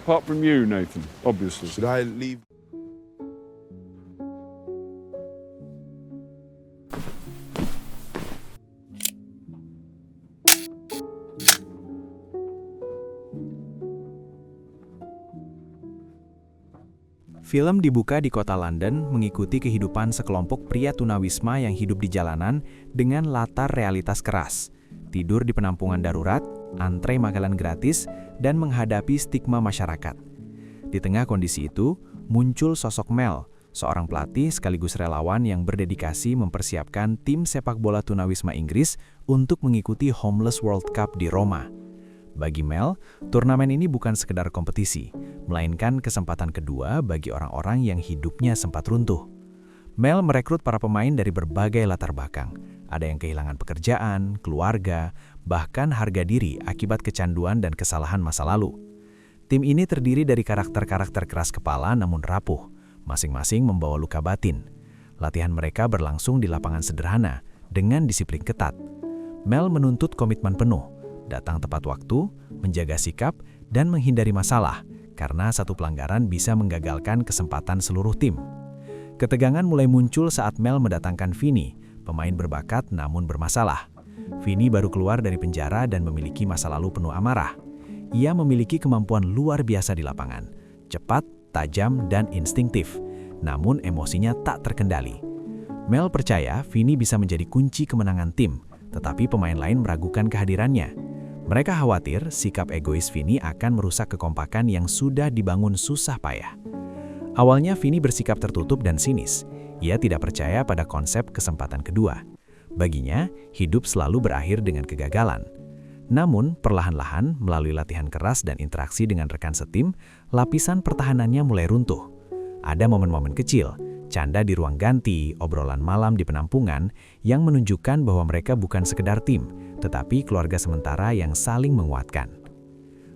Apart from you, Nathan, obviously. Should I leave? Film dibuka di kota London mengikuti kehidupan sekelompok pria tunawisma yang hidup di jalanan dengan latar realitas keras, tidur di penampungan darurat, antre makanan gratis, dan menghadapi stigma masyarakat. Di tengah kondisi itu, muncul sosok Mel, seorang pelatih sekaligus relawan yang berdedikasi mempersiapkan tim sepak bola tunawisma Inggris untuk mengikuti Homeless World Cup di Roma. Bagi Mel, turnamen ini bukan sekedar kompetisi, melainkan kesempatan kedua bagi orang-orang yang hidupnya sempat runtuh. Mel merekrut para pemain dari berbagai latar belakang. Ada yang kehilangan pekerjaan, keluarga, bahkan harga diri akibat kecanduan dan kesalahan masa lalu. Tim ini terdiri dari karakter-karakter keras kepala namun rapuh, masing-masing membawa luka batin. Latihan mereka berlangsung di lapangan sederhana dengan disiplin ketat. Mel menuntut komitmen penuh, datang tepat waktu, menjaga sikap, dan menghindari masalah, karena satu pelanggaran bisa menggagalkan kesempatan seluruh tim. Ketegangan mulai muncul saat Mel mendatangkan Vinny, pemain berbakat namun bermasalah. Vinny baru keluar dari penjara dan memiliki masa lalu penuh amarah. Ia memiliki kemampuan luar biasa di lapangan, cepat, tajam, dan instinktif, namun emosinya tak terkendali. Mel percaya Vinny bisa menjadi kunci kemenangan tim, tetapi pemain lain meragukan kehadirannya. Mereka khawatir sikap egois Vinny akan merusak kekompakan yang sudah dibangun susah payah. Awalnya Vinny bersikap tertutup dan sinis. Ia tidak percaya pada konsep kesempatan kedua. Baginya, hidup selalu berakhir dengan kegagalan. Namun, perlahan-lahan melalui latihan keras dan interaksi dengan rekan setim, lapisan pertahanannya mulai runtuh. Ada momen-momen kecil, canda di ruang ganti, obrolan malam di penampungan, yang menunjukkan bahwa mereka bukan sekedar tim, tetapi keluarga sementara yang saling menguatkan.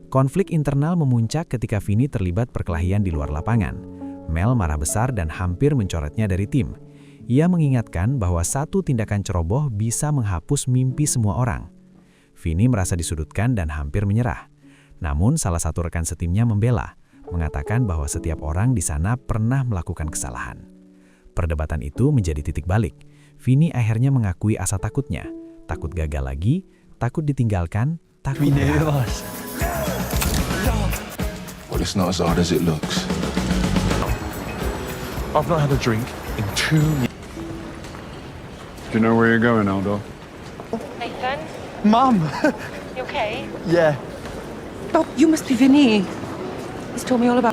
Konflik internal memuncak ketika Vinny terlibat perkelahian di luar lapangan. Mel marah besar dan hampir mencoretnya dari tim. Ia mengingatkan bahwa satu tindakan ceroboh bisa menghapus mimpi semua orang. Vinny merasa disudutkan dan hampir menyerah. Namun salah satu rekan setimnya membela, mengatakan bahwa setiap orang di sana pernah melakukan kesalahan. Perdebatan itu menjadi titik balik. Vinny akhirnya mengakui asa takutnya. Takut gagal lagi, takut ditinggalkan, takut kalah. Well, it's not as hard as it looks. I've not had a drink in 2 years. Do you know where you're going, Aldo? Nathan, Mum! you okay? Yeah. Oh, you must be Vinny. He's told me all about...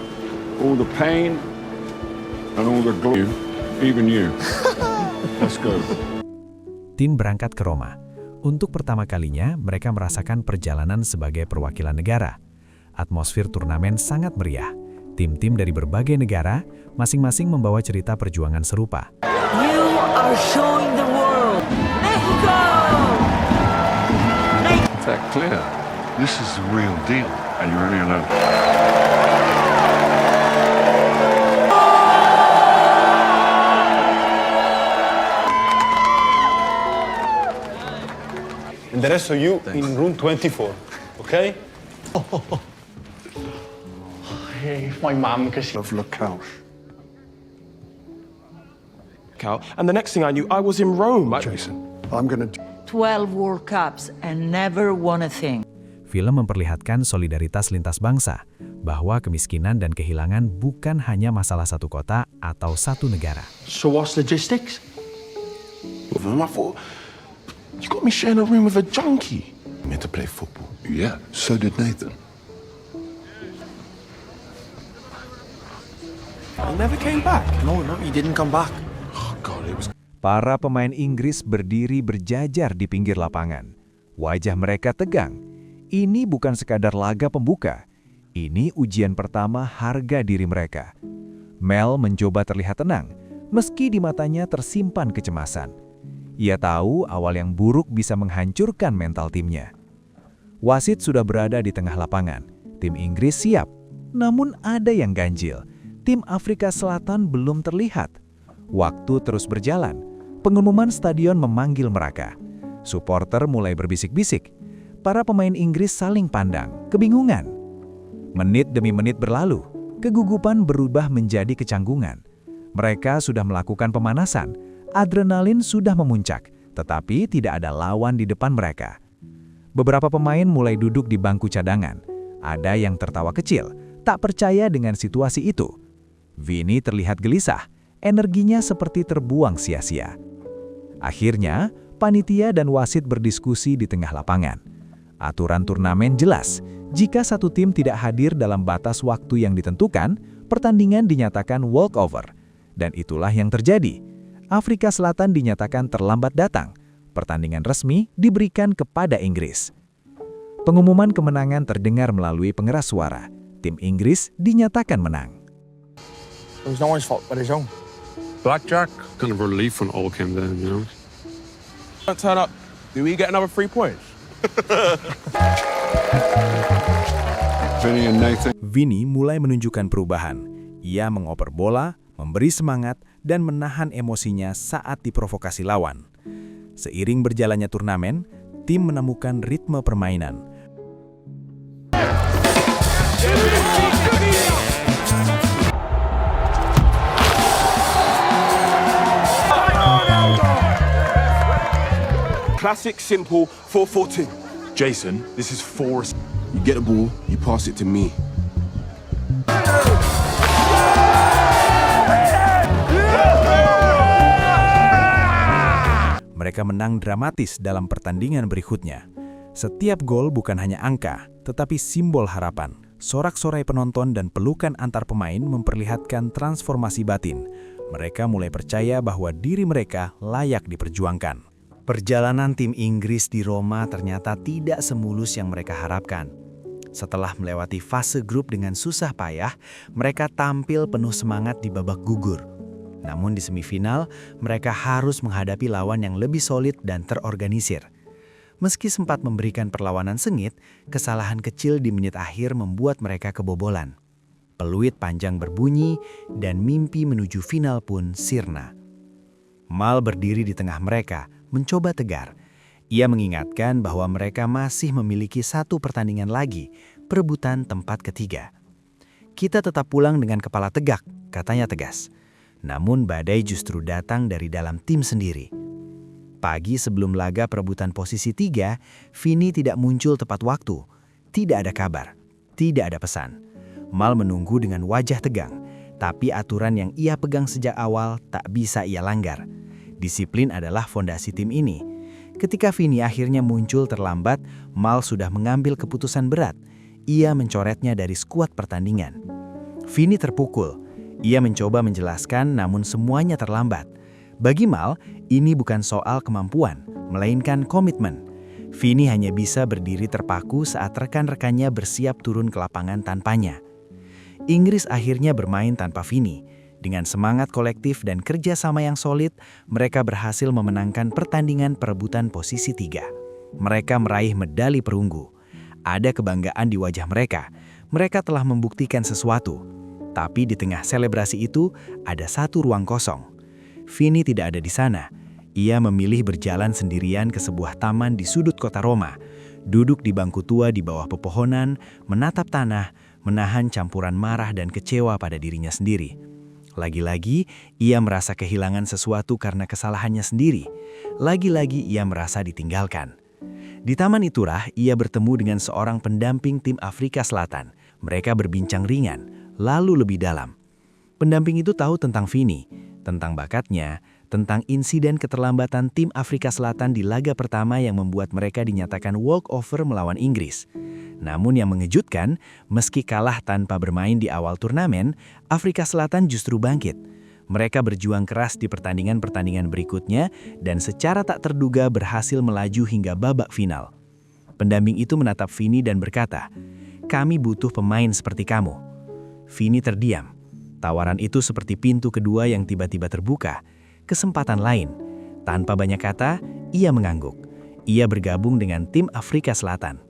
All the pain and all the glory, even you. Let's go. Tim berangkat ke Roma. Untuk pertama kalinya, mereka merasakan perjalanan sebagai perwakilan negara. Atmosfer turnamen sangat meriah. Tim-tim dari berbagai negara, masing-masing membawa cerita perjuangan serupa. You are showing the world. Mexico! Is that clear? This is the real deal. And you're only alone. And the rest of you in room 24, okay? Hey, my mum, because she Love the couch. out. And the next thing I knew, I was in Rome. Jason, I'm gonna... 12 World Cups and never won a thing. Film memperlihatkan solidaritas lintas bangsa, bahwa kemiskinan dan kehilangan bukan hanya masalah satu kota atau satu negara. So what's logistics? With him, I thought, you got me sharing a room with a junkie. I meant to play football. Yeah, so did Nathan. He never came back. No, he didn't come back. Oh, God, it was... Para pemain Inggris berdiri berjajar di pinggir lapangan. Wajah mereka tegang. Ini bukan sekadar laga pembuka. Ini ujian pertama harga diri mereka. Mel mencoba terlihat tenang, meski di matanya tersimpan kecemasan. Ia tahu awal yang buruk bisa menghancurkan mental timnya. Wasit sudah berada di tengah lapangan. Tim Inggris siap, namun ada yang ganjil. Tim Afrika Selatan belum terlihat. Waktu terus berjalan. Pengumuman stadion memanggil mereka. Suporter mulai berbisik-bisik. Para pemain Inggris saling pandang, kebingungan. Menit demi menit berlalu, kegugupan berubah menjadi kecanggungan. Mereka sudah melakukan pemanasan, adrenalin sudah memuncak, tetapi tidak ada lawan di depan mereka. Beberapa pemain mulai duduk di bangku cadangan. Ada yang tertawa kecil, tak percaya dengan situasi itu. Vinny terlihat gelisah, energinya seperti terbuang sia-sia. Akhirnya, panitia dan wasit berdiskusi di tengah lapangan. Aturan turnamen jelas, jika satu tim tidak hadir dalam batas waktu yang ditentukan, pertandingan dinyatakan walkover. Dan itulah yang terjadi. Afrika Selatan dinyatakan terlambat datang. Pertandingan resmi diberikan kepada Inggris. Pengumuman kemenangan terdengar melalui pengeras suara. Tim Inggris dinyatakan menang. It was no one's fault but his own. Blackjack, kind of relief when it all came down, you know? Don't turn up. Do we get another 3 points? Vinny and Nathan. Vinny mulai menunjukkan perubahan. Ia mengoper bola, memberi semangat, dan menahan emosinya saat diprovokasi lawan. Seiring berjalannya turnamen, tim menemukan ritme permainan. Classic, simple, 4-4-2. Jason, this is 4. You get the ball, you pass it to me. Mereka menang dramatis dalam pertandingan berikutnya. Setiap gol bukan hanya angka, tetapi simbol harapan. Sorak-sorai penonton dan pelukan antar pemain memperlihatkan transformasi batin. Mereka mulai percaya bahwa diri mereka layak diperjuangkan. Perjalanan tim Inggris di Roma ternyata tidak semulus yang mereka harapkan. Setelah melewati fase grup dengan susah payah, mereka tampil penuh semangat di babak gugur. Namun di semifinal, mereka harus menghadapi lawan yang lebih solid dan terorganisir. Meski sempat memberikan perlawanan sengit, kesalahan kecil di menit akhir membuat mereka kebobolan. Peluit panjang berbunyi dan mimpi menuju final pun sirna. Mal berdiri di tengah mereka, mencoba tegar. Ia mengingatkan bahwa mereka masih memiliki 1 pertandingan lagi, perebutan tempat ketiga. Kita tetap pulang dengan kepala tegak, katanya tegas. Namun badai justru datang dari dalam tim sendiri. Pagi sebelum laga perebutan posisi 3, Vinny tidak muncul tepat waktu. Tidak ada kabar, tidak ada pesan. Mal menunggu dengan wajah tegang, tapi aturan yang ia pegang sejak awal tak bisa ia langgar. Disiplin adalah fondasi tim ini. Ketika Vinny akhirnya muncul terlambat, Mal sudah mengambil keputusan berat. Ia mencoretnya dari skuad pertandingan. Vinny terpukul. Ia mencoba menjelaskan, namun semuanya terlambat. Bagi Mal, ini bukan soal kemampuan, melainkan komitmen. Vinny hanya bisa berdiri terpaku saat rekan-rekannya bersiap turun ke lapangan tanpanya. Inggris akhirnya bermain tanpa Vinny. Dengan semangat kolektif dan kerjasama yang solid, mereka berhasil memenangkan pertandingan perebutan posisi 3. Mereka meraih medali perunggu. Ada kebanggaan di wajah mereka. Mereka telah membuktikan sesuatu. Tapi di tengah selebrasi itu, ada 1 ruang kosong. Vinny tidak ada di sana. Ia memilih berjalan sendirian ke sebuah taman di sudut kota Roma. Duduk di bangku tua di bawah pepohonan, menatap tanah, menahan campuran marah dan kecewa pada dirinya sendiri. Lagi-lagi, ia merasa kehilangan sesuatu karena kesalahannya sendiri. Lagi-lagi ia merasa ditinggalkan. Di taman itulah, ia bertemu dengan seorang pendamping tim Afrika Selatan. Mereka berbincang ringan, lalu lebih dalam. Pendamping itu tahu tentang Vinny, tentang bakatnya, tentang insiden keterlambatan tim Afrika Selatan di laga pertama yang membuat mereka dinyatakan walkover melawan Inggris. Namun yang mengejutkan, meski kalah tanpa bermain di awal turnamen, Afrika Selatan justru bangkit. Mereka berjuang keras di pertandingan-pertandingan berikutnya dan secara tak terduga berhasil melaju hingga babak final. Pendamping itu menatap Vinny dan berkata, "Kami butuh pemain seperti kamu." Vinny terdiam. Tawaran itu seperti pintu kedua yang tiba-tiba terbuka. Kesempatan lain. Tanpa banyak kata, ia mengangguk. Ia bergabung dengan tim Afrika Selatan.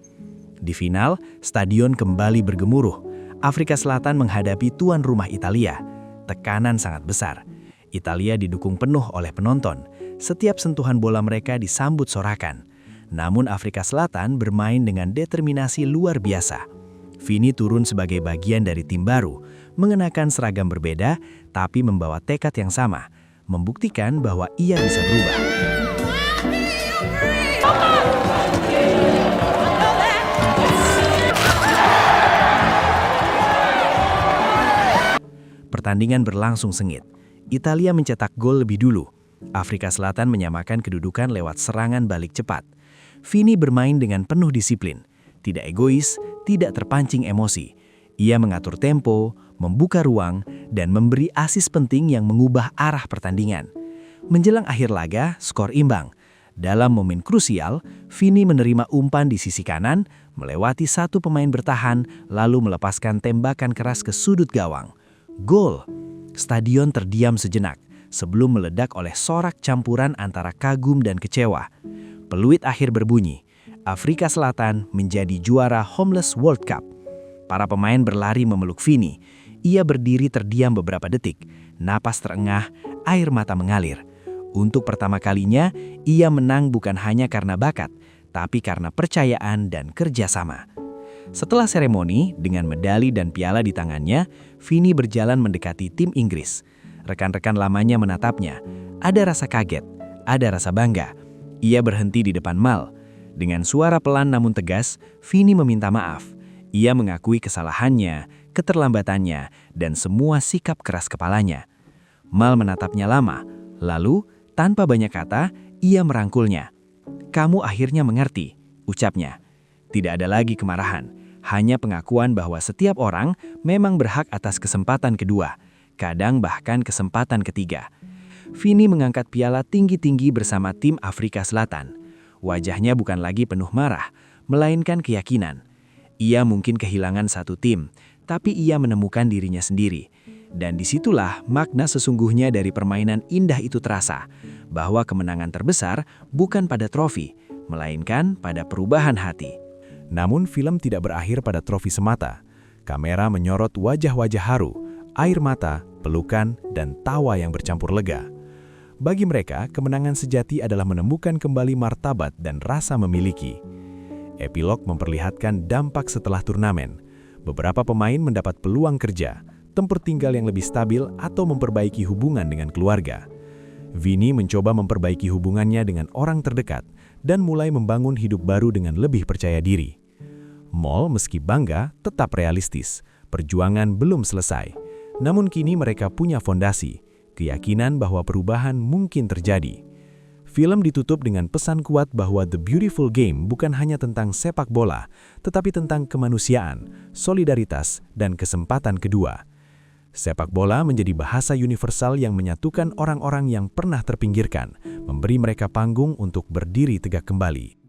Di final, stadion kembali bergemuruh. Afrika Selatan menghadapi tuan rumah Italia. Tekanan sangat besar. Italia didukung penuh oleh penonton. Setiap sentuhan bola mereka disambut sorakan. Namun Afrika Selatan bermain dengan determinasi luar biasa. Vini turun sebagai bagian dari tim baru, mengenakan seragam berbeda tapi membawa tekad yang sama, membuktikan bahwa ia bisa berubah. Pertandingan berlangsung sengit. Italia mencetak gol lebih dulu. Afrika Selatan menyamakan kedudukan lewat serangan balik cepat. Vini bermain dengan penuh disiplin, tidak egois, tidak terpancing emosi. Ia mengatur tempo, membuka ruang, dan memberi asis penting yang mengubah arah pertandingan. Menjelang akhir laga, skor imbang. Dalam momen krusial, Vini menerima umpan di sisi kanan, melewati satu pemain bertahan, lalu melepaskan tembakan keras ke sudut gawang. Gol! Stadion terdiam sejenak sebelum meledak oleh sorak campuran antara kagum dan kecewa. Peluit akhir berbunyi. Afrika Selatan menjadi juara Homeless World Cup. Para pemain berlari memeluk Vini. Ia berdiri terdiam beberapa detik, napas terengah, air mata mengalir. Untuk pertama kalinya, ia menang bukan hanya karena bakat, tapi karena percayaan dan kerjasama. Setelah seremoni, dengan medali dan piala di tangannya, Vini berjalan mendekati tim Inggris. Rekan-rekan lamanya menatapnya. Ada rasa kaget, ada rasa bangga. Ia berhenti di depan Mal. Dengan suara pelan namun tegas, Vini meminta maaf. Ia mengakui kesalahannya, keterlambatannya, dan semua sikap keras kepalanya. Mal menatapnya lama, lalu, tanpa banyak kata, ia merangkulnya. "Kamu akhirnya mengerti," ucapnya. Tidak ada lagi kemarahan, hanya pengakuan bahwa setiap orang memang berhak atas kesempatan kedua, kadang bahkan kesempatan ketiga. Vini mengangkat piala tinggi-tinggi bersama tim Afrika Selatan. Wajahnya bukan lagi penuh marah, melainkan keyakinan. Ia mungkin kehilangan satu tim, tapi ia menemukan dirinya sendiri. Dan disitulah makna sesungguhnya dari permainan indah itu terasa, bahwa kemenangan terbesar bukan pada trofi, melainkan pada perubahan hati. Namun film tidak berakhir pada trofi semata. Kamera menyorot wajah-wajah haru, air mata, pelukan, dan tawa yang bercampur lega. Bagi mereka, kemenangan sejati adalah menemukan kembali martabat dan rasa memiliki. Epilog memperlihatkan dampak setelah turnamen. Beberapa pemain mendapat peluang kerja, tempat tinggal yang lebih stabil, atau memperbaiki hubungan dengan keluarga. Vini mencoba memperbaiki hubungannya dengan orang terdekat dan mulai membangun hidup baru dengan lebih percaya diri. Mal, meski bangga, tetap realistis. Perjuangan belum selesai. Namun kini mereka punya fondasi, keyakinan bahwa perubahan mungkin terjadi. Film ditutup dengan pesan kuat bahwa The Beautiful Game bukan hanya tentang sepak bola, tetapi tentang kemanusiaan, solidaritas, dan kesempatan kedua. Sepak bola menjadi bahasa universal yang menyatukan orang-orang yang pernah terpinggirkan, memberi mereka panggung untuk berdiri tegak kembali.